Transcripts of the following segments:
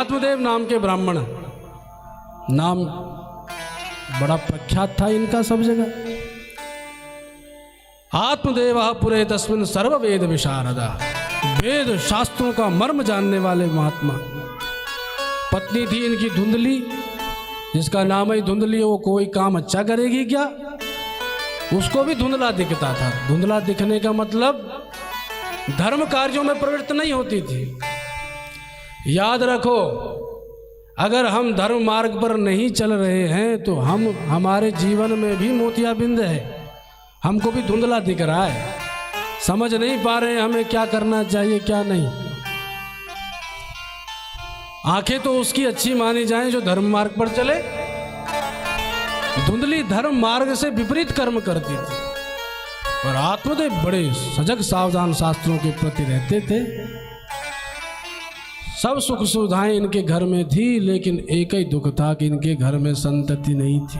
आत्मदेव नाम के ब्राह्मण, नाम बड़ा प्रख्यात था इनका सब जगह। आत्मदेव पुरे तस्मिन् सर्व वेद विशारदा, वेद शास्त्रों का मर्म जानने वाले महात्मा। पत्नी थी इनकी धुंधली, जिसका नाम ही धुंधली, वो कोई काम अच्छा करेगी क्या? उसको भी धुंधला दिखता था। धुंधला दिखने का मतलब धर्म कार्यों में प्रवृत्त नहीं होती थी। याद रखो, अगर हम धर्म मार्ग पर नहीं चल रहे हैं तो हमारे जीवन में भी मोतियाबिंद है। हमको भी धुंधला दिख रहा है, समझ नहीं पा रहे हैं हमें क्या करना चाहिए क्या नहीं। आंखें तो उसकी अच्छी मानी जाएं जो धर्म मार्ग पर चले। धुंधली धर्म मार्ग से विपरीत कर्म करती थी और आत्मदेव बड़े सजग सावधान शास्त्रों के प्रति रहते थे। सब सुख सुविधाएं इनके घर में थी, लेकिन एक ही दुख था कि इनके घर में संतति नहीं थी।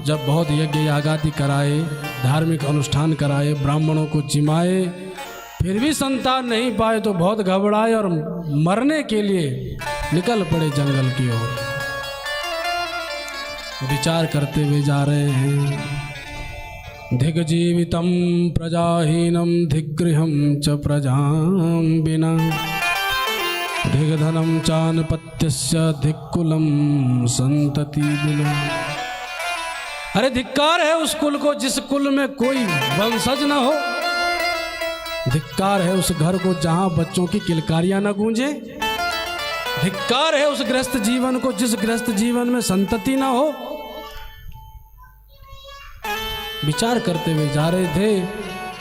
जब बहुत यज्ञ यागादि कराए, धार्मिक अनुष्ठान कराए, ब्राह्मणों को जिमाए, फिर भी संतान नहीं पाए तो बहुत घबराए और मरने के लिए निकल पड़े जंगल की ओर। विचार करते हुए जा रहे हैं, धिग्जीवितं प्रजाहीनं धिग्गृहं च प्रजां विना, धिग्धनं चानुपत्यस्य धिक्कुलं संतति विना। अरे धिक्कार है उस कुल को जिस कुल में कोई वंशज न हो। धिक्कार है उस घर को जहां बच्चों की किलकारियां न गूंजे। धिक्कार है उस गृहस्थ जीवन को जिस गृहस्थ जीवन में संतति न हो। विचार करते हुए जा रहे थे,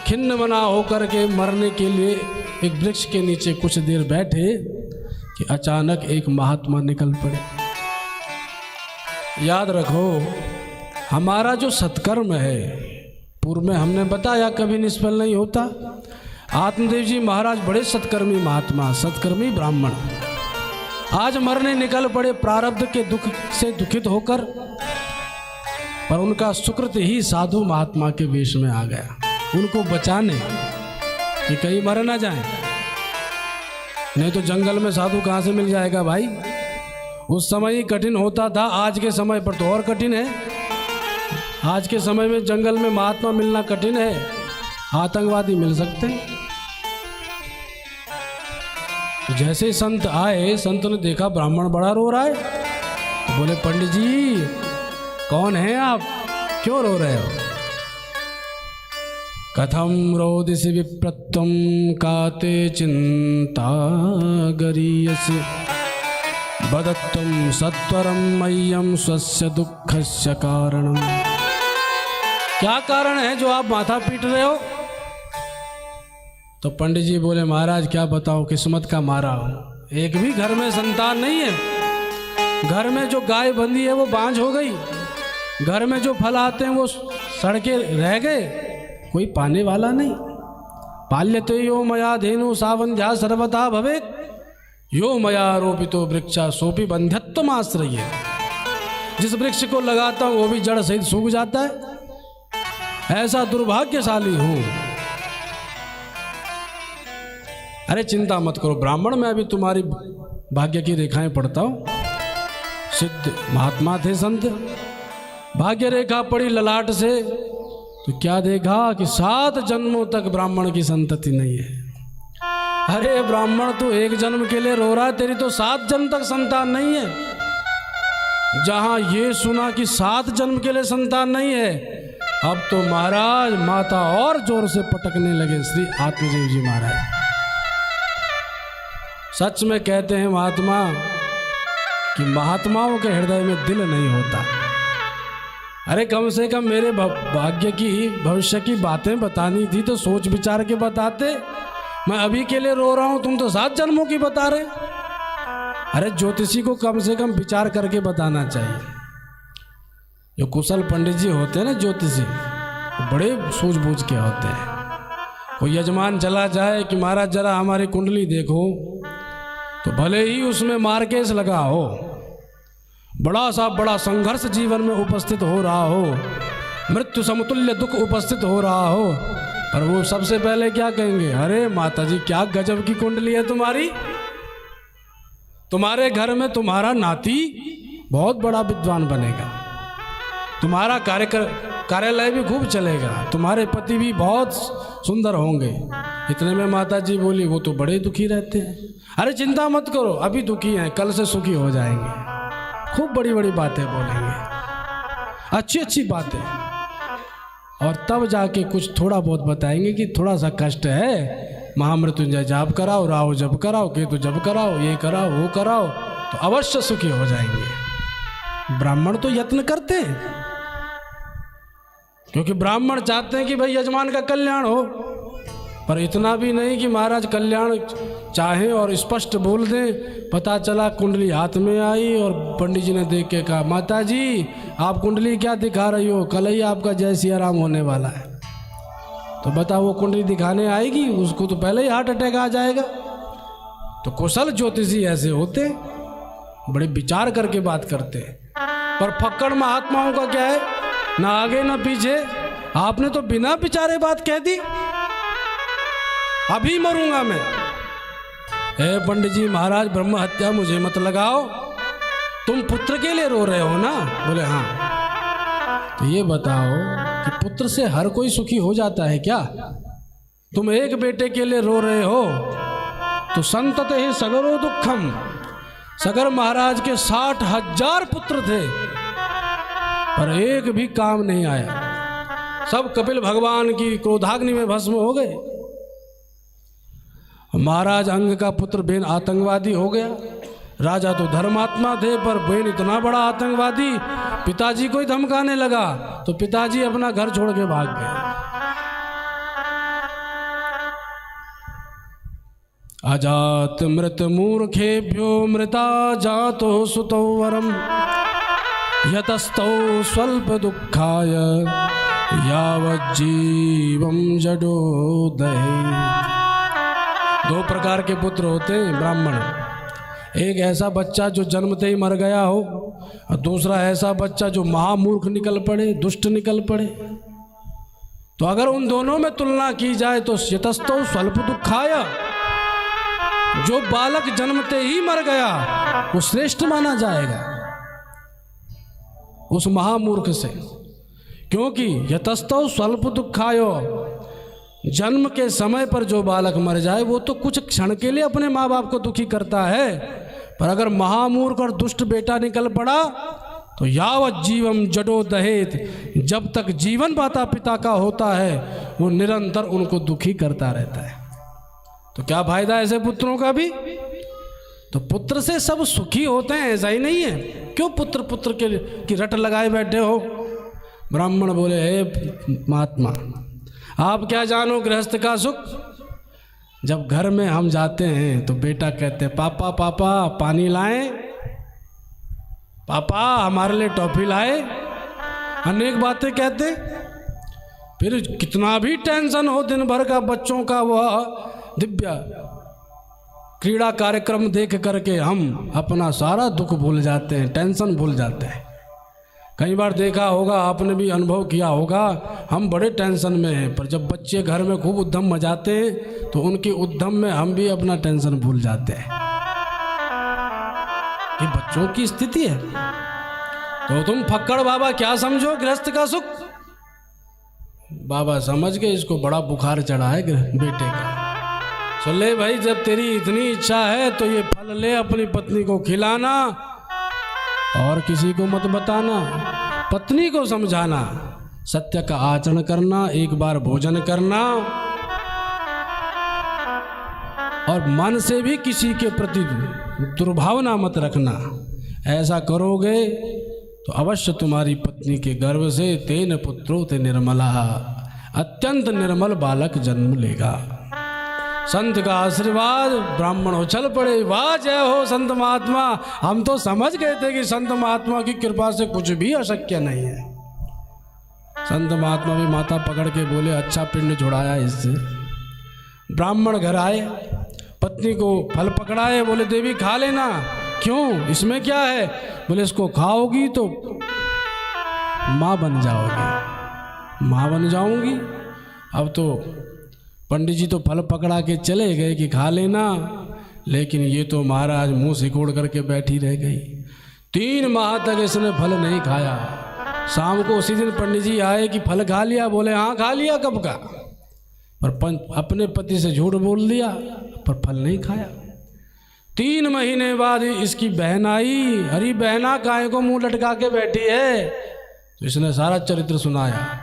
खिन्न मना होकर के मरने के लिए एक वृक्ष के नीचे कुछ देर बैठे कि अचानक एक महात्मा निकल पड़े। याद रखो, हमारा जो सत्कर्म है, पूर्व में हमने बताया, कभी निष्फल नहीं होता। आत्मदेव जी महाराज बड़े सत्कर्मी महात्मा, सत्कर्मी ब्राह्मण, आज मरने निकल पड़े प्रारब्ध के दुख से दुखित होकर, पर उनका सुकृत ही साधु महात्मा के वेश में आ गया उनको बचाने कि कहीं मर ना जाए। नहीं तो जंगल में साधु कहाँ से मिल जाएगा भाई। उस समय ही कठिन होता था, आज के समय पर तो और कठिन है। आज के समय में जंगल में महात्मा मिलना कठिन है, आतंकवादी मिल सकते हैं। तो जैसे ही संत आए, संत ने देखा ब्राह्मण बड़ा रो रहा है, तो बोले पंडित जी कौन है आप, क्यों रो रहे हो? कथम रोदिसि विप्रत्वं काते चिंता गरीयसि, वदत्वं सत्वरं मह्यं स्वस्य दुःखस्य कारणम्। क्या कारण है जो आप माथा पीट रहे हो? तो पंडित जी बोले महाराज क्या बताओ, किस्मत का मारा हो, एक भी घर में संतान नहीं है। घर में जो गाय बंधी है वो बांझ हो गई, घर में जो फल आते हैं वो सड़के रह गए, कोई पाने वाला नहीं। पाल्यते यो मया धेनु सावंध्या सर्वथा भवेत्, यो मया रोपितो वृक्षा सोपि बंध्यत्वम् आश्रयेत्। जिस वृक्ष को लगाता हूँ वो भी जड़ सहित सूख जाता है, ऐसा दुर्भाग्यशाली हूँ। अरे चिंता मत करो ब्राह्मण, मैं अभी तुम्हारी भाग्य की रेखाएं पढ़ता हूँ। सिद्ध महात्मा थे संत, भाग्य रेखा पड़ी ललाट से तो क्या देखा कि 7 जन्मों तक ब्राह्मण की संतति नहीं है। अरे ब्राह्मण तू एक जन्म के लिए रो रहा है, तेरी तो 7 जन्म तक संतान नहीं है। जहां ये सुना कि 7 जन्म के लिए संतान नहीं है, अब तो महाराज माता और जोर से पटकने लगे श्री आत्मदेव जी महाराज। सच में कहते हैं महात्मा कि महात्माओं के हृदय में दिल नहीं होता। अरे कम से कम मेरे भाग्य की भविष्य की बातें बतानी थी तो सोच विचार के बताते। मैं अभी के लिए रो रहा हूं, तुम तो 7 जन्मों की बता रहे। अरे ज्योतिषी को कम से कम विचार करके बताना चाहिए। जो कुशल पंडित जी होते हैं ना ज्योतिषी, बड़े सूझबूझ के होते हैं। कोई यजमान चला जाए कि महाराज जरा हमारी कुंडली देखो, तो भले ही उसमें मारकेस लगा हो, बड़ा संघर्ष जीवन में उपस्थित हो रहा हो, मृत्यु समतुल्य दुख उपस्थित हो रहा हो, पर वो सबसे पहले क्या कहेंगे, अरे माता जी क्या गजब की कुंडली है तुम्हारी, तुम्हारे घर में तुम्हारा नाती बहुत बड़ा विद्वान बनेगा, तुम्हारा कार्यालय भी खूब चलेगा, तुम्हारे पति भी बहुत सुंदर होंगे। इतने में माता जी बोली, वो तो बड़े दुखी रहते हैं। अरे चिंता मत करो, अभी दुखी हैं, कल से सुखी हो जाएंगे। खूब बड़ी बड़ी बातें बोलेंगे, अच्छी अच्छी बातें, और तब जाके कुछ थोड़ा बहुत बताएंगे कि थोड़ा सा कष्ट है, महामृत्युंजय जाप कराओ, राहु जप कराओ, केतु जप कराओ, ये कराओ वो कराओ, तो अवश्य सुखी हो जाएंगे। ब्राह्मण तो यत्न करते हैं, क्योंकि ब्राह्मण चाहते हैं कि भाई यजमान का कल्याण हो, पर इतना भी नहीं कि महाराज कल्याण चाहें और स्पष्ट बोल दें। पता चला कुंडली हाथ में आई और पंडित जी ने देख के कहा, माता जी आप कुंडली क्या दिखा रही हो, कल ही आपका जय सिया राम होने वाला है। तो बता, वो कुंडली दिखाने आएगी, उसको तो पहले ही हार्ट अटैक आ जाएगा। तो कुशल ज्योतिषी ऐसे होते, बड़े विचार करके बात करते हैं। पर फक्कड़ महात्माओं का क्या है, ना आगे ना पीछे, आपने तो बिना विचारे बात कह दी, अभी मरूंगा मैं। हे पंडित जी महाराज, ब्रह्म हत्या मुझे मत लगाओ, तुम पुत्र के लिए रो रहे हो ना? बोले हाँ। तो ये बताओ कि पुत्र से हर कोई सुखी हो जाता है क्या? तुम एक बेटे के लिए रो रहे हो तो संतत ही सगरो दुखम। सगर महाराज के 60,000 पुत्र थे, पर एक भी काम नहीं आया, सब कपिल भगवान की क्रोधाग्नि में भस्म हो गए। महाराज अंग का पुत्र बेन आतंकवादी हो गया। राजा तो धर्मात्मा थे, पर बेन इतना बड़ा आतंकवादी, पिताजी को ही धमकाने लगा, तो पिताजी अपना घर छोड़ के भाग गए। अजात मृत मूर्खेभ्यो मृता जातो सुतो वरम यतस्तौ स्वल्प दुखाय यावज्जीवम जडोदये। 2 प्रकार के पुत्र होते हैं ब्राह्मण, एक ऐसा बच्चा जो जन्मते ही मर गया हो, और दूसरा ऐसा बच्चा जो महामूर्ख निकल पड़े, दुष्ट निकल पड़े। तो अगर उन दोनों में तुलना की जाए तो यतस्तौ स्वल्प दुखाय, जो बालक जन्मते ही मर गया वो श्रेष्ठ माना जाएगा उस महामूर्ख से, क्योंकि यतस्तौ स्वल्प दुखाय, जन्म के समय पर जो बालक मर जाए वो तो कुछ क्षण के लिए अपने माँ बाप को दुखी करता है, पर अगर महामूर्ख और दुष्ट बेटा निकल पड़ा तो यावत जीवम जडो दहेत, जब तक जीवन माता पिता का होता है वो निरंतर उनको दुखी करता रहता है। तो क्या फायदा ऐसे पुत्रों का भी? तो पुत्र से सब सुखी होते हैं ऐसा ही नहीं है। क्यों पुत्र पुत्र की रट लगाए बैठे हो? ब्राह्मण बोले, हे महात्मा आप क्या जानो गृहस्थ का सुख। जब घर में हम जाते हैं तो बेटा कहते, पापा पापा पानी लाएं, पापा हमारे लिए टॉफी लाए, अनेक बातें कहते। फिर कितना भी टेंशन हो दिन भर का बच्चों का, वह दिव्य क्रीड़ा कार्यक्रम देख करके हम अपना सारा दुख भूल जाते हैं, टेंशन भूल जाते हैं। कई बार देखा होगा, आपने भी अनुभव किया होगा, हम बड़े टेंशन में हैं, पर जब बच्चे घर में खूब उद्यम मचाते हैं तो उनकी उद्यम में हम भी अपना टेंशन भूल जाते हैं। ये बच्चों की स्थिति है। तो तुम फक्कड़ बाबा क्या समझो गृहस्थ का सुख? बाबा समझ के इसको बड़ा बुखार चढ़ा है बेटे का। तो ले भाई, जब तेरी इतनी इच्छा है तो ये फल ले, अपनी पत्नी को खिलाना और किसी को मत बताना, पत्नी को समझाना, सत्य का आचरण करना, एक बार भोजन करना, और मन से भी किसी के प्रति दुर्भावना मत रखना। ऐसा करोगे तो अवश्य तुम्हारी पत्नी के गर्भ से तेन पुत्रो ते निर्मला, अत्यंत निर्मल बालक जन्म लेगा। संत का आशीर्वाद, ब्राह्मण उछल पड़े, वाह जय हो संत महात्मा। हम तो समझ गए थे कि संत महात्मा की कृपा से कुछ भी अशक्य नहीं है। संत महात्मा भी माथा पकड़ के बोले, अच्छा पिंड जुड़ाया इससे। ब्राह्मण घर आए, पत्नी को फल पकड़ाए, बोले देवी खा लेना। क्यों, इसमें क्या है? बोले इसको खाओगी तो माँ बन जाओगी। माँ बन जाऊंगी? अब तो पंडित जी तो फल पकड़ा के चले गए कि खा लेना, लेकिन ये तो महाराज मुंह सिकोड़ करके बैठी रह गई। 3 माह तक इसने फल नहीं खाया। शाम को उसी दिन पंडित जी आए कि फल खा लिया? बोले हाँ खा लिया, कब का। पर अपने पति से झूठ बोल दिया, पर फल नहीं खाया। 3 महीने बाद इसकी बहन आई। अरे बहना काहे को मुंह लटका के बैठी है? तो इसने सारा चरित्र सुनाया।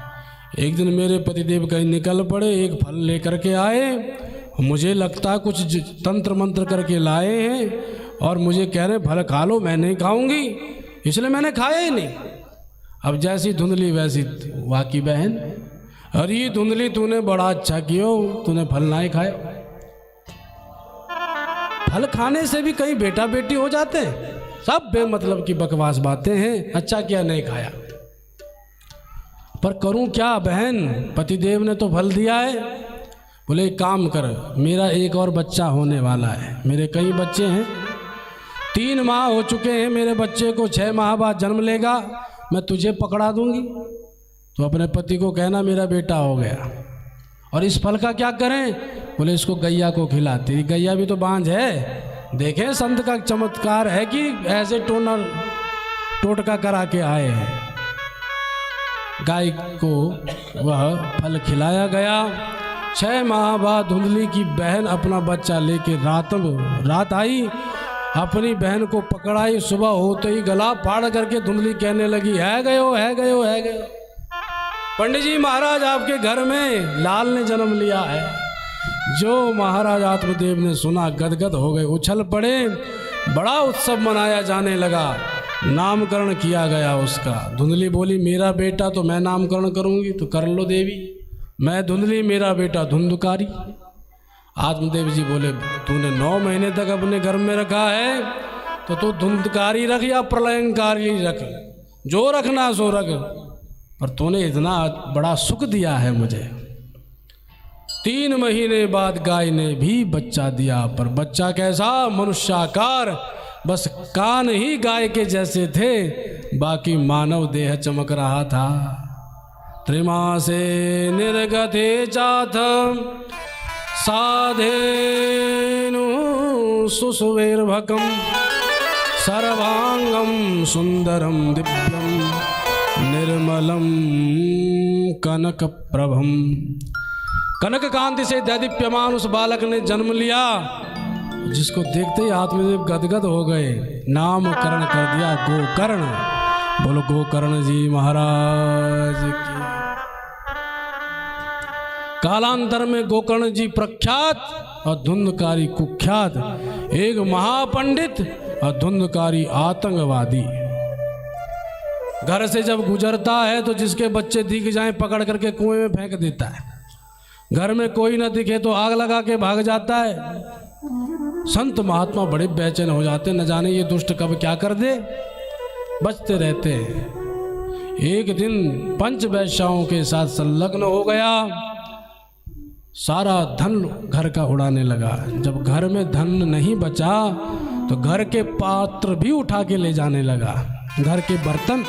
एक दिन मेरे पतिदेव कहीं निकल पड़े, एक फल लेकर के आए। मुझे लगता है कुछ तंत्र मंत्र करके लाए हैं और मुझे कह रहे फल खा लो, मैं नहीं खाऊंगी, इसलिए मैंने खाया ही नहीं। अब जैसी धुंधली वैसी वाकी बहन। अरे धुंधली तूने बड़ा अच्छा किया, तूने फल नहीं खाए। फल खाने से भी कहीं बेटा बेटी हो जाते हैं। सब बेमतलब की बकवास बातें हैं। अच्छा क्या नहीं खाया, पर करूं क्या बहन, पतिदेव ने तो फल दिया है। बोले एक काम कर, मेरा एक और बच्चा होने वाला है। मेरे कई बच्चे हैं, 3 माह हो चुके हैं मेरे बच्चे को, 6 माह बाद जन्म लेगा, मैं तुझे पकड़ा दूंगी। तो अपने पति को कहना मेरा बेटा हो गया। और इस फल का क्या करें? बोले इसको गैया को खिलाती। गैया भी तो बांझ है। देखें संत का चमत्कार है कि ऐसे टोटका करा के आए हैं। गाय को वह फल खिलाया गया। 6 माह बाद धुंधली की बहन अपना बच्चा लेके रात आई, अपनी बहन को पकड़ाई। सुबह होते ही गला फाड़ करके धुंधली कहने लगी है गयो है गयो है गयो। पंडित जी महाराज आपके घर में लाल ने जन्म लिया है। जो महाराज आत्मदेव ने सुना गदगद हो गए, उछल पड़े। बड़ा उत्सव मनाया जाने लगा, नामकरण किया गया उसका। धुंधली बोली मेरा बेटा तो मैं नामकरण करूंगी, तो कर लो देवी। मैं धुंधली, मेरा बेटा धुंधकारी। आत्मदेव जी बोले तूने 9 महीने तक अपने घर में रखा है, तो तू धुंधकारी रख या प्रलयंकारी रख, जो रखना सो रख, पर तूने इतना बड़ा सुख दिया है मुझे। 3 महीने बाद गाय ने भी बच्चा दिया, पर बच्चा कैसा? मनुष्याकार, बस कान ही गाय के जैसे थे, बाकी मानव देह चमक रहा था। त्रिमासे निर्गते चाथ साधेनु सुसुवेर्भकम सर्वांगम सुंदरम दिव्यम निर्मलम कनक प्रभम। कनक कांति से दैदीप्यमान उस बालक ने जन्म लिया, जिसको देखते ही आत्मदेव गदगद हो गए। नामकरण कर दिया गोकर्ण। बोलो गोकर्ण जी महाराज की। कालांतर में गोकर्ण जी प्रख्यात और धुंधकारी कुख्यात, एक महापंडित और धुंधकारी आतंकवादी। घर से जब गुजरता है तो जिसके बच्चे दिख जाएं पकड़ करके कुएं में फेंक देता है। घर में कोई न दिखे तो आग लगा के भाग जाता है। संत महात्मा बड़े बेचैन हो जाते, न जाने ये दुष्ट कब क्या कर दे, बचते रहते हैं। एक दिन 5 वैश्याओं के साथ संलग्न हो गया, सारा धन घर का उड़ाने लगा। जब घर में धन नहीं बचा तो घर के पात्र भी उठा के ले जाने लगा, घर के बर्तन।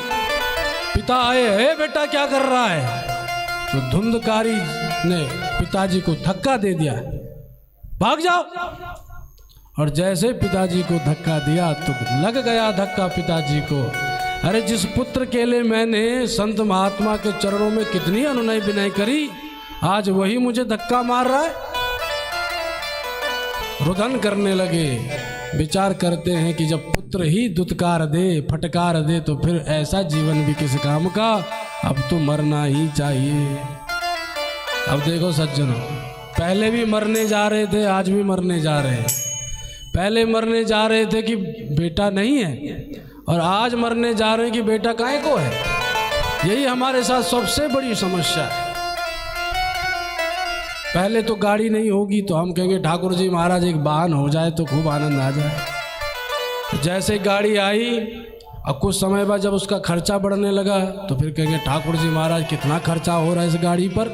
पिता आए, हे बेटा क्या कर रहा है? तो धुंधकारी ने पिताजी को धक्का दे दिया, भाग जाओ। और जैसे पिताजी को धक्का दिया तो लग गया धक्का पिताजी को। अरे जिस पुत्र के लिए मैंने संत महात्मा के चरणों में कितनी अनुनय विनय करी, आज वही मुझे धक्का मार रहा है। रुदन करने लगे। विचार करते हैं कि जब पुत्र ही दुत्कार दे, फटकार दे, तो फिर ऐसा जीवन भी किस काम का। अब तो मरना ही चाहिए। अब देखो सज्जनों, पहले भी मरने जा रहे थे, आज भी मरने जा रहे हैं। पहले मरने जा रहे थे कि बेटा नहीं है, और आज मरने जा रहे हैं कि बेटा काहे को है। यही हमारे साथ सबसे बड़ी समस्या है। पहले तो गाड़ी नहीं होगी तो हम कहेंगे ठाकुर जी महाराज एक वाहन हो जाए तो खूब आनंद आ जाए। जैसे गाड़ी आई और कुछ समय बाद जब उसका खर्चा बढ़ने लगा तो फिर कहेंगे ठाकुर जी महाराज कितना खर्चा हो रहा है इस गाड़ी पर।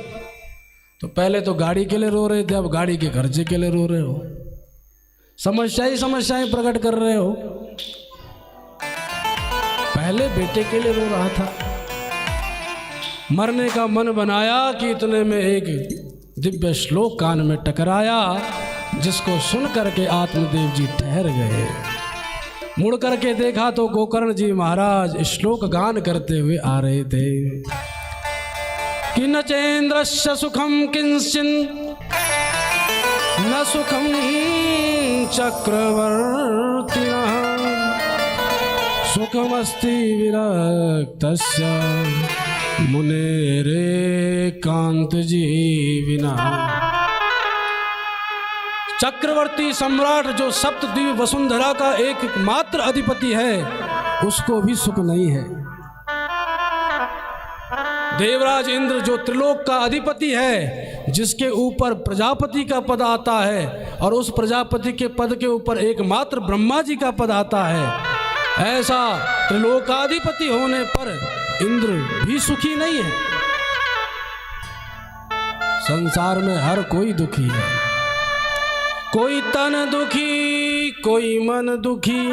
तो पहले तो गाड़ी के लिए रो रहे थे, अब गाड़ी के खर्चे के लिए रो रहे हो। समस्याएं प्रकट कर रहे हो। पहले बेटे के लिए रो रहा था। मरने का मन बनाया कि इतने में एक दिव्य श्लोक कान में टकराया। जिसको सुन करके आत्मदेव जी ठहर गए। मुड़ करके देखा तो गोकर्ण जी महाराज श्लोक गान करते हुए आ रहे थे कि न चेन्द्रस्य सुखम किंचिन न सुखम चक्रवर्तिनः सुखमस्ति विरक्तस्य मुनेरेकांत जीविना। चक्रवर्ती सम्राट जो सप्तद्वीप वसुंधरा का एकमात्र अधिपति है, उसको भी सुख नहीं है। देवराज इंद्र जो त्रिलोक का अधिपति है, जिसके ऊपर प्रजापति का पद आता है और उस प्रजापति के पद के ऊपर एकमात्र ब्रह्मा जी का पद आता है, ऐसा त्रिलोकाधिपति होने पर इंद्र भी सुखी नहीं है। संसार में हर कोई दुखी है, कोई तन दुखी, कोई मन दुखी,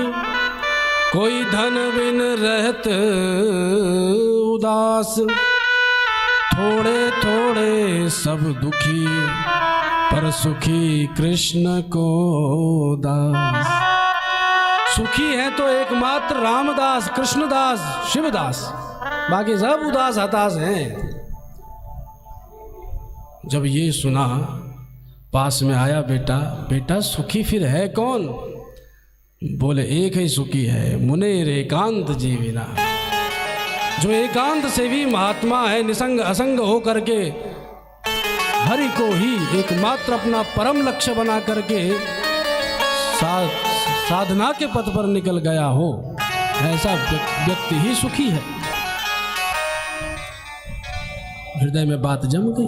कोई धन बिन रहत उदास, थोड़े थोड़े सब दुखी, पर सुखी कृष्ण को दास। सुखी है तो एकमात्र रामदास, कृष्णदास, शिवदास, बाकी सब उदास हताश हैं। जब ये सुना, पास में आया बेटा, बेटा सुखी फिर है कौन? बोले एक ही सुखी है, मुनेर एकांत जीविना, जो एकांत से भी महात्मा है, निसंग असंग हो करके हरि को ही एकमात्र अपना परम लक्ष्य बना करके साधना के पथ पर निकल गया हो, ऐसा व्यक्ति ही सुखी है। हृदय में बात जम गई।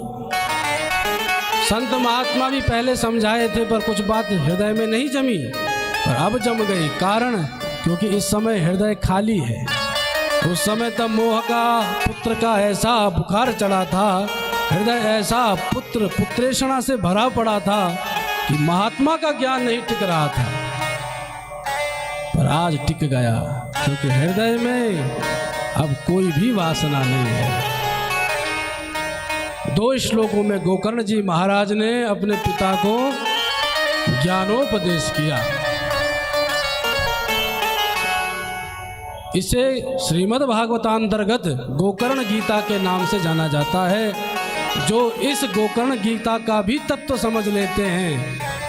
संत महात्मा भी पहले समझाए थे, पर कुछ बात हृदय में नहीं जमी, पर अब जम गई। कारण क्योंकि इस समय हृदय खाली है। उस समय तब मोह का, पुत्र का ऐसा बुखार चढ़ा था, हृदय ऐसा पुत्र पुत्रेषणा से भरा पड़ा था कि महात्मा का ज्ञान नहीं टिक रहा था। पर आज टिक गया, क्योंकि हृदय में अब कोई भी वासना नहीं है। 2 श्लोकों में गोकर्ण जी महाराज ने अपने पिता को ज्ञानोपदेश किया। इसे श्रीमद् भागवतांतर्गत गोकर्ण गीता के नाम से जाना जाता है। जो इस गोकर्ण गीता का भी तत्व समझ लेते हैं,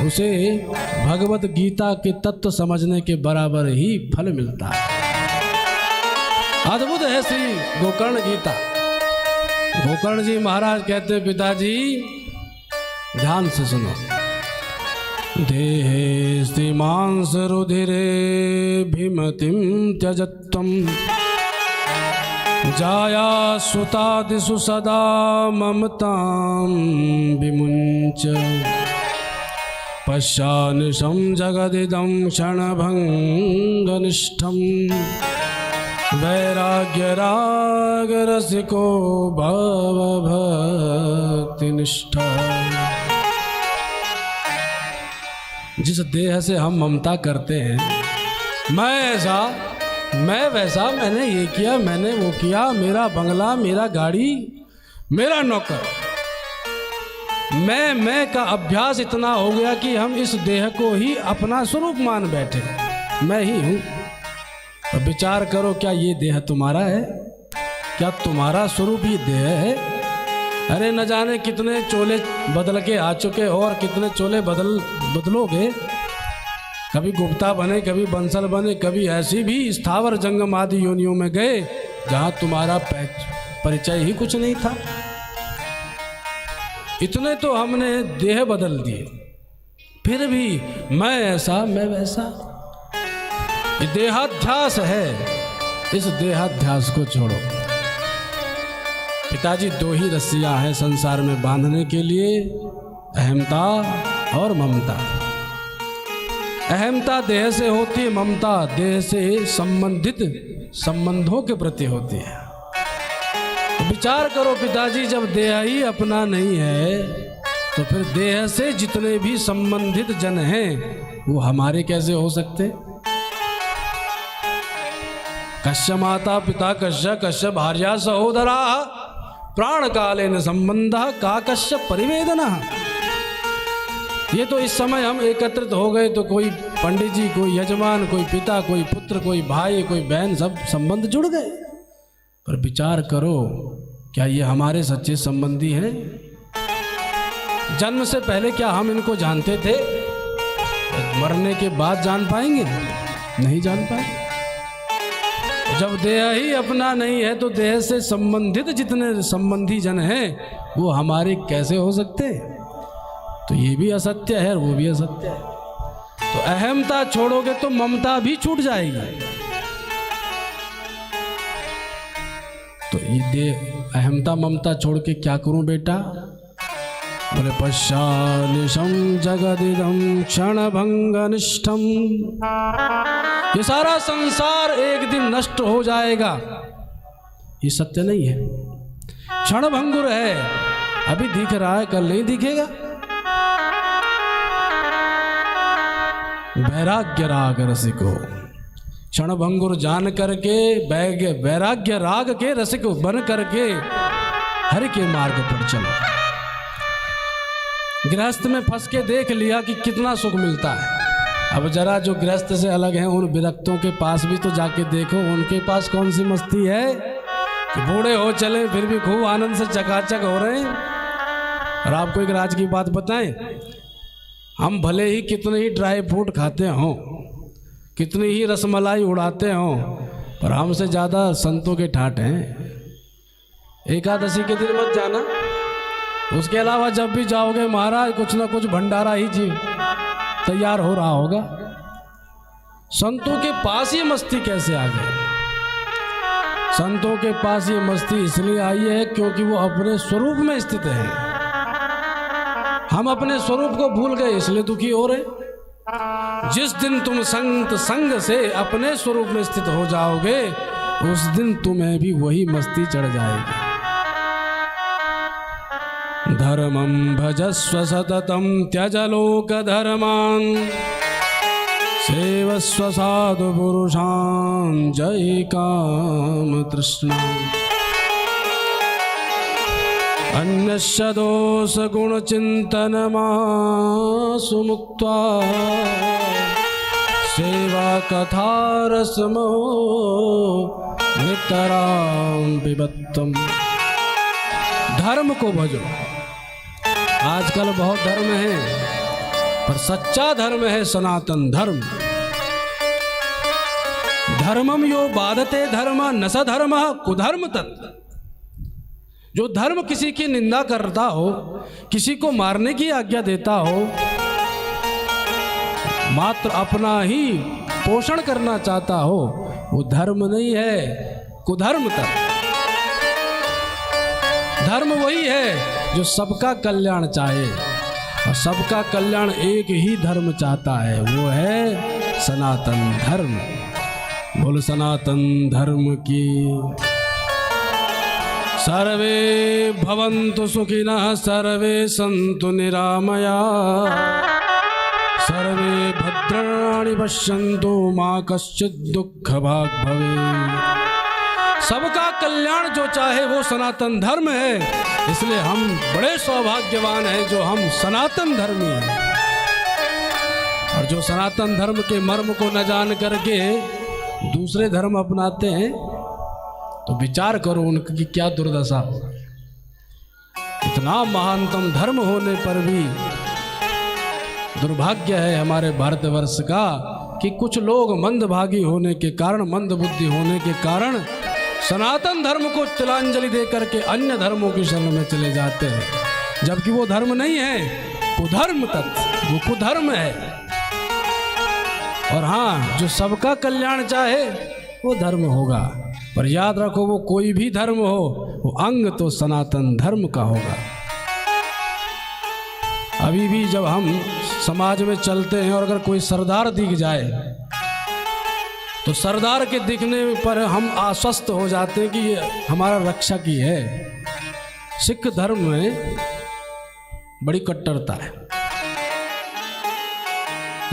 उसे भगवत गीता के तत्व समझने के बराबर ही फल मिलता है। अद्भुत है श्री गोकर्ण गीता। गोकर्ण जी महाराज कहते, पिताजी ध्यान से सुनो। देहेस्ति मांस रुधिरे भीमतिम त्यजत्वम जाया सुतादिषु सदा ममतां विमुञ्च पश्यानिशं जगदिदं क्षणभङ्गनिष्ठं वैराग्यरागरसिको भवभक्तिनिष्ठा। जिस देह से हम ममता करते हैं, मैं ऐसा, मैं वैसा, मैंने ये किया, मैंने वो किया, मेरा बंगला, मेरा गाड़ी, मेरा नौकर, मैं का अभ्यास इतना हो गया कि हम इस देह को ही अपना स्वरूप मान बैठे, मैं ही हूँ। तो विचार करो, क्या ये देह तुम्हारा है? क्या तुम्हारा स्वरूप ये देह है? अरे न जाने कितने चोले बदल के आ चुके हो और कितने चोले बदलोगे। कभी गुप्ता बने, कभी बंसल बने, कभी ऐसी भी स्थावर जंगम आदि योनियों में गए जहाँ तुम्हारा परिचय ही कुछ नहीं था। इतने तो हमने देह बदल दिए, फिर भी मैं ऐसा, मैं वैसा। ये देहाध्यास है, इस देहाध्यास को छोड़ो। पिताजी 2 ही रस्सियां हैं संसार में बांधने के लिए, अहमता और ममता। अहमता देह से होती है, ममता देह से संबंधित संबंधों के प्रति होती है। तो विचार करो पिताजी, जब देह ही अपना नहीं है तो फिर देह से जितने भी संबंधित जन हैं वो हमारे कैसे हो सकते? कश्य माता पिता कश्य, कश्य भार्या सहोदरा, प्राण कालेन संबंध का कश्य परिवेदना। ये तो इस समय हम एकत्रित हो गए तो कोई पंडित जी, कोई यजमान, कोई पिता, कोई पुत्र, कोई भाई, कोई बहन, सब संबंध जुड़ गए। पर विचार करो, क्या ये हमारे सच्चे संबंधी हैं? जन्म से पहले क्या हम इनको जानते थे? मरने के बाद जान पाएंगे? नहीं जान पाएंगे। जब देह ही अपना नहीं है तो देह से संबंधित जितने संबंधी जन हैं वो हमारे कैसे हो सकते? तो ये भी असत्य है और वो भी असत्य है। तो अहमता छोड़ोगे तो ममता भी छूट जाएगी। तो ये देह अहमता ममता छोड़ के क्या करूं बेटा? बोले पश्चानिशम जगदिदम क्षणभंगनिष्ठम, ये सारा संसार एक दिन नष्ट हो जाएगा। ये सत्य नहीं है, क्षणभंगुर है। अभी दिख रहा है, कल नहीं दिखेगा। वैराग्य राग रसिको, क्षणभंगुर जान करके वैराग्य राग के रसिक बन करके हरि के मार्ग पर चलो। गृहस्थ में फंस के देख लिया कि कितना सुख मिलता है। अब जरा जो गृहस्थ से अलग हैं उन विरक्तों के पास भी तो जाके देखो, उनके पास कौन सी मस्ती है कि बूढ़े हो चले फिर भी खूब आनंद से चकाचक हो रहे हैं। और आपको एक राज की बात बताएं, हम भले ही कितने ही ड्राई फ्रूट खाते हों, कितनी ही रसमलाई उड़ाते हों, पर हमसे ज़्यादा संतों के ठाट हैं। एकादशी के दिन मत जाना, उसके अलावा जब भी जाओगे महाराज कुछ ना कुछ भंडारा ही जी तैयार हो रहा होगा। संतों के पास ये मस्ती कैसे आ गई? संतों के पास ये मस्ती इसलिए आई है क्योंकि वो अपने स्वरूप में स्थित है। हम अपने स्वरूप को भूल गए इसलिए दुखी हो रहे। जिस दिन तुम संत संग से अपने स्वरूप में स्थित हो जाओगे उस दिन तुम्हें भी वही मस्ती चढ़ जाएगी। धर्मं भजस्व सततं त्यज लोक धर्मान्, सेवस्व साधु पुरुषान् जय काम तृष्णा। अन्यस्य दोष गुण चिंतन मासु मुक्त्वा, सेवा कथा रसमो नितरां पिबत्तम्। धर्म को भजो। आजकल बहुत धर्म है पर सच्चा धर्म है सनातन धर्म। धर्मम यो बाधते धर्म न स धर्म कुधर्म तत्। जो धर्म किसी की निंदा करता हो, किसी को मारने की आज्ञा देता हो, मात्र अपना ही पोषण करना चाहता हो, वो धर्म नहीं है, कुधर्म तत्। धर्म वही है जो सबका कल्याण चाहे, और सबका कल्याण एक ही धर्म चाहता है, वो है सनातन धर्म। बोल सनातन धर्म की। सर्वे भवन्तु सुखिनः, सर्वे सन्तु निरामया, सर्वे भद्राणि पश्यन्तु मा कश्चित् दुःखभाग् भवेत्। सबका कल्याण जो चाहे वो सनातन धर्म है, इसलिए हम बड़े सौभाग्यवान हैं जो हम सनातन धर्मी हैं। और जो सनातन धर्म के मर्म को न जान करके दूसरे धर्म अपनाते हैं तो विचार करो उनकी क्या दुर्दशा। इतना महानतम धर्म होने पर भी दुर्भाग्य है हमारे भारतवर्ष का कि कुछ लोग मंदभागी होने के कारण, मंद बुद्धि होने के कारण सनातन धर्म को तिलांजलि दे करके अन्य धर्मों की शरण में चले जाते हैं, जबकि वो धर्म नहीं है, कुधर्म तत्व, वो कुधर्म है। और हाँ, जो सबका कल्याण चाहे वो धर्म होगा, पर याद रखो वो कोई भी धर्म हो, वो अंग तो सनातन धर्म का होगा। अभी भी जब हम समाज में चलते हैं और अगर कोई सरदार दिख जाए तो सरदार के दिखने पर हम आश्वस्त हो जाते हैं कि ये हमारा रक्षक ही है। सिख धर्म में बड़ी कट्टरता है।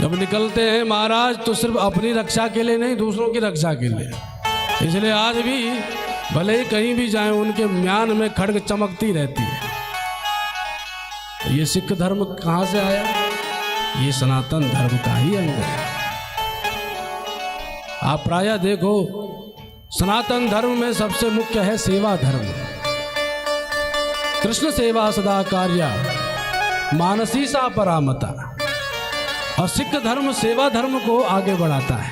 जब निकलते हैं महाराज तो सिर्फ अपनी रक्षा के लिए नहीं, दूसरों की रक्षा के लिए। इसलिए आज भी भले ही कहीं भी जाएं उनके म्यान में खड्ग चमकती रहती है। तो ये सिख धर्म कहाँ से आया? ये सनातन धर्म का ही अंग है। आप प्रायः देखो, सनातन धर्म में सबसे मुख्य है सेवा धर्म। कृष्ण सेवा सदा कार्या मानसी सा परामता। और सिख धर्म सेवा धर्म को आगे बढ़ाता है।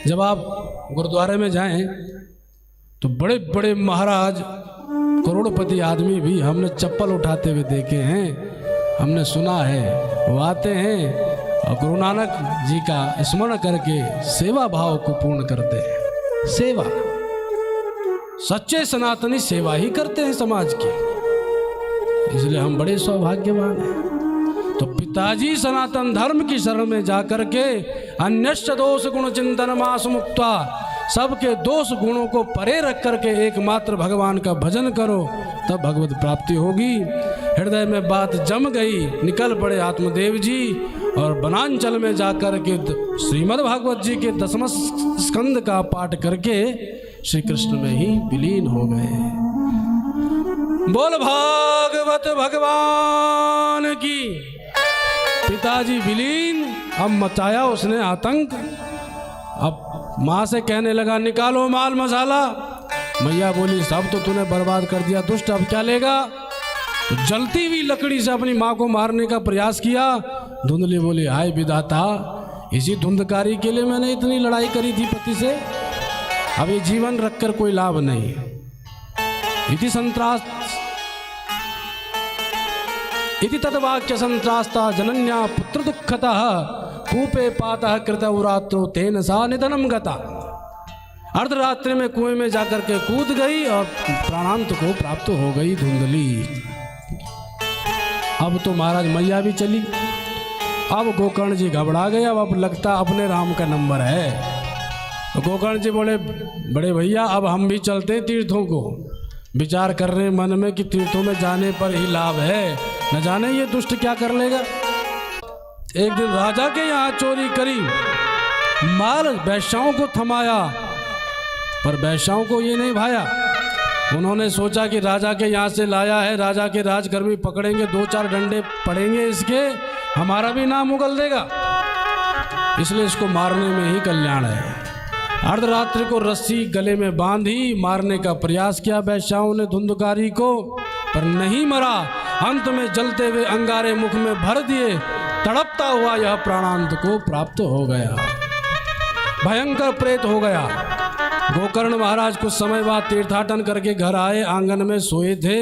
जब आप गुरुद्वारे में जाएं तो बड़े बड़े महाराज, करोड़पति आदमी भी हमने चप्पल उठाते हुए देखे हैं, हमने सुना है। वो आते हैं और गुरु नानक जी का स्मरण करके सेवा भाव को पूर्ण करते हैं। सेवा, सच्चे सनातनी सेवा ही करते हैं समाज की, इसलिए हम बड़े सौभाग्यवान हैं। तो पिताजी सनातन धर्म की शरण में जाकर के अन्यश्च दोष गुण चिंतन मास मुक्ता, सबके दोष गुणों को परे रख करके एकमात्र भगवान का भजन करो, तब भगवत प्राप्ति होगी। हृदय में बात जम गई, निकल पड़े आत्मदेव जी और वनांचल में जाकर के श्रीमद् भागवत जी के 10वें स्कंद का पाठ करके श्री कृष्ण में ही विलीन हो गए। बोल भागवत भगवान की। पिताजी विलीन, अब मचाया उसने आतंक। अब माँ से कहने लगा निकालो माल मसाला। मैया बोली सब तो तूने बर्बाद कर दिया दुष्ट, अब क्या लेगा। तो जलती हुई लकड़ी से अपनी माँ को मारने का प्रयास किया। धुंधली बोली हाय विधाता, इसी धुंधकारी के लिए मैंने इतनी लड़ाई करी थी पति से, अब ये जीवन रखकर कोई लाभ नहीं। इति संत्रास इति तद्वाक्य संत्रास्ता जनन्या पुत्र दुःखतः कूपे पातः कृत उरात्रो तेन सा निधनम गता। अर्धरात्रि में कुएं में जाकर के कूद गई और प्राणांत को प्राप्त हो गई धुंधली। अब तो महाराज मैया भी चली। अब गोकर्ण जी घबरा गए, अब लगता अपने राम का नंबर है। तो गोकर्ण जी बोले बड़े भैया अब हम भी चलते हैं तीर्थों को। विचार कर रहे मन में कि तीर्थों में जाने पर ही लाभ है, न जाने ये दुष्ट क्या कर लेगा। एक दिन राजा के यहाँ चोरी करी, माल वैश्याओं को थमाया, पर वैश्याओं को ये नहीं भाया। उन्होंने सोचा कि राजा के यहाँ से लाया है, राजा के राजकर्मी पकड़ेंगे, 2-4 डंडे पड़ेंगे इसके, हमारा भी नाम उगल देगा, इसलिए इसको मारने में ही कल्याण है। अर्धरात्रि को रस्सी गले में बांधी मारने का प्रयास किया वैश्याओं ने धुंधकारी को, पर नहीं मरा। अंत में जलते हुए अंगारे मुख में भर दिए, तड़पता हुआ यह प्राणांत को प्राप्त हो गया, भयंकर प्रेत हो गया। गोकर्ण महाराज कुछ समय बाद तीर्थाटन करके घर आए, आंगन में सोए थे।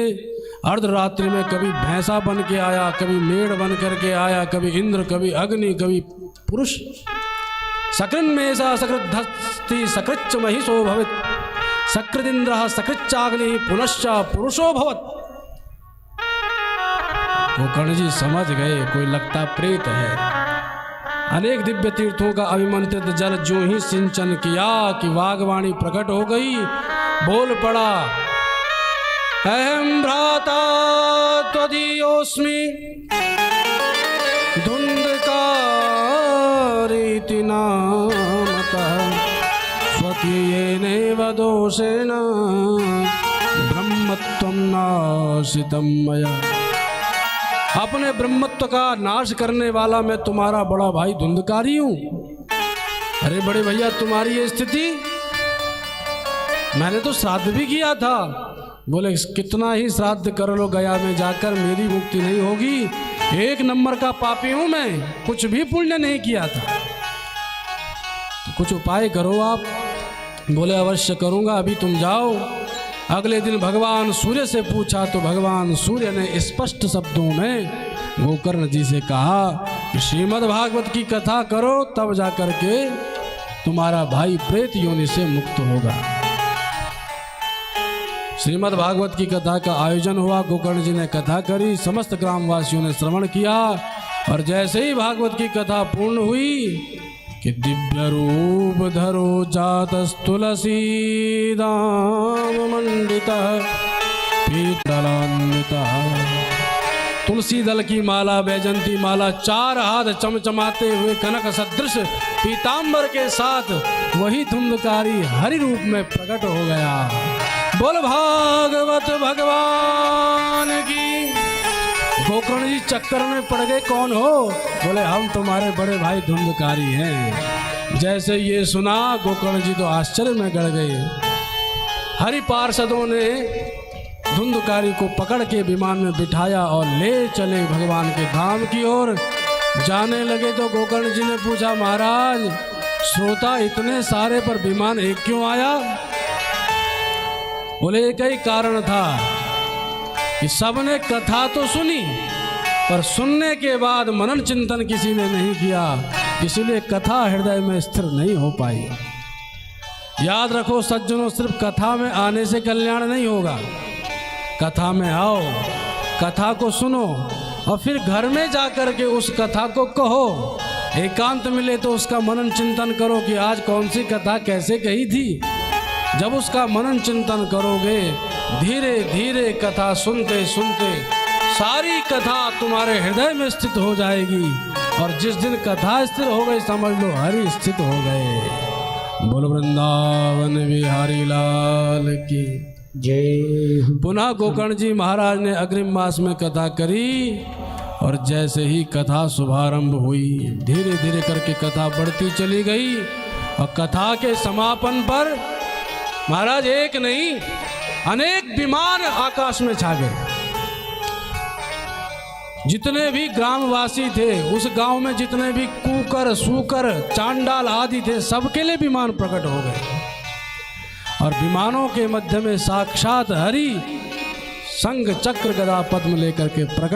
अर्धरात्रि में कभी भैंसा बन के आया, कभी मेढ़ बन करके आया, कभी इंद्र, कभी अग्नि, कभी पुरुष। सकृन में सा सकृद्धस्ति सकृच्च महिषो भवित, सकृदिंद्रः सकृच्चाग्नि पुनश्च पुरुषो भवत। गोकर्ण जी समझ गए कोई लगता प्रेत है। अनेक दिव्य तीर्थों का अभिमंत्रित जल जो ही सिंचन किया कि वागवाणी प्रकट हो गई, बोल पड़ा अहम भ्राता त्वदीयोस्मि धुंधकारीति नामतः स्वकीयेनैव दोषेण ब्रह्मत्वं नाशितं मया। अपने ब्रह्मत्व का नाश करने वाला मैं तुम्हारा बड़ा भाई धुंधकारी हूं। अरे बड़े भैया तुम्हारी ये स्थिति, मैंने तो श्राद्ध भी किया था। बोले कितना ही श्राद्ध कर लो गया में जाकर, मेरी मुक्ति नहीं होगी। 1 नंबर का पापी हूं मैं, कुछ भी पुण्य नहीं किया था, तो कुछ उपाय करो आप। बोले अवश्य करूंगा, अभी तुम जाओ। अगले दिन भगवान सूर्य से पूछा तो भगवान सूर्य ने स्पष्ट शब्दों में गोकर्ण जी से कहा कि श्रीमद् भागवत की कथा करो, तब जाकर के तुम्हारा भाई प्रेत योनि से मुक्त होगा। श्रीमद् भागवत की कथा का आयोजन हुआ, गोकर्ण जी ने कथा करी, समस्त ग्रामवासियों ने श्रवण किया। और जैसे ही भागवत की कथा पूर्ण हुई कि दिव्य रूप धरो जातस्तुलसी दाम मंडितः पीतलान्वितः। तुलसी दल की माला, वैजंती माला, 4 हाथ चमचमाते हुए कनक सदृश पीतांबर के साथ वही धुंधकारी हरि रूप में प्रकट हो गया। बोल भागवत भगवान की। गोकर्ण जी चक्कर में पड़ गए, कौन हो? बोले हम तुम्हारे बड़े भाई धुंधकारी हैं। जैसे ये सुना गोकर्ण जी तो आश्चर्य में गड़ गए। हरि पार्षदों ने धुंधकारी को पकड़ के विमान में बिठाया और ले चले भगवान के धाम की ओर। जाने लगे तो गोकर्ण जी ने पूछा, महाराज श्रोता इतने सारे पर विमान एक क्यों आया? बोले एक ही कारण था कि सबने कथा तो सुनी पर सुनने के बाद मनन चिंतन किसी ने नहीं किया, इसलिए कथा हृदय में स्थिर नहीं हो पाई। याद रखो सज्जनों, सिर्फ कथा में आने से कल्याण नहीं होगा। कथा में आओ, कथा को सुनो और फिर घर में जाकर के उस कथा को कहो। एकांत मिले तो उसका मनन चिंतन करो कि आज कौन सी कथा कैसे कही थी। जब उसका मनन चिंतन करोगे, धीरे धीरे कथा सुनते सुनते सारी कथा तुम्हारे हृदय में स्थित हो जाएगी। और जिस दिन कथा स्थिर हो गई, समझ लो हरि स्थित हो गए। बोल वृंदावन बिहारी लाल की जय। पुनः गोकर्ण जी महाराज ने अग्रिम मास में कथा करी और जैसे ही कथा शुभारंभ हुई, धीरे धीरे करके कथा बढ़ती चली गई। और कथा के समापन पर महाराज एक नहीं अनेक विमान आकाश में छा गए। जितने भी ग्रामवासी थे, उस गांव में जितने भी कुकर सूकर चांडाल आदि थे, सबके लिए विमान प्रकट हो गए। और विमानों के मध्य में साक्षात हरि संग चक्र गदा पद्म लेकर के प्रकट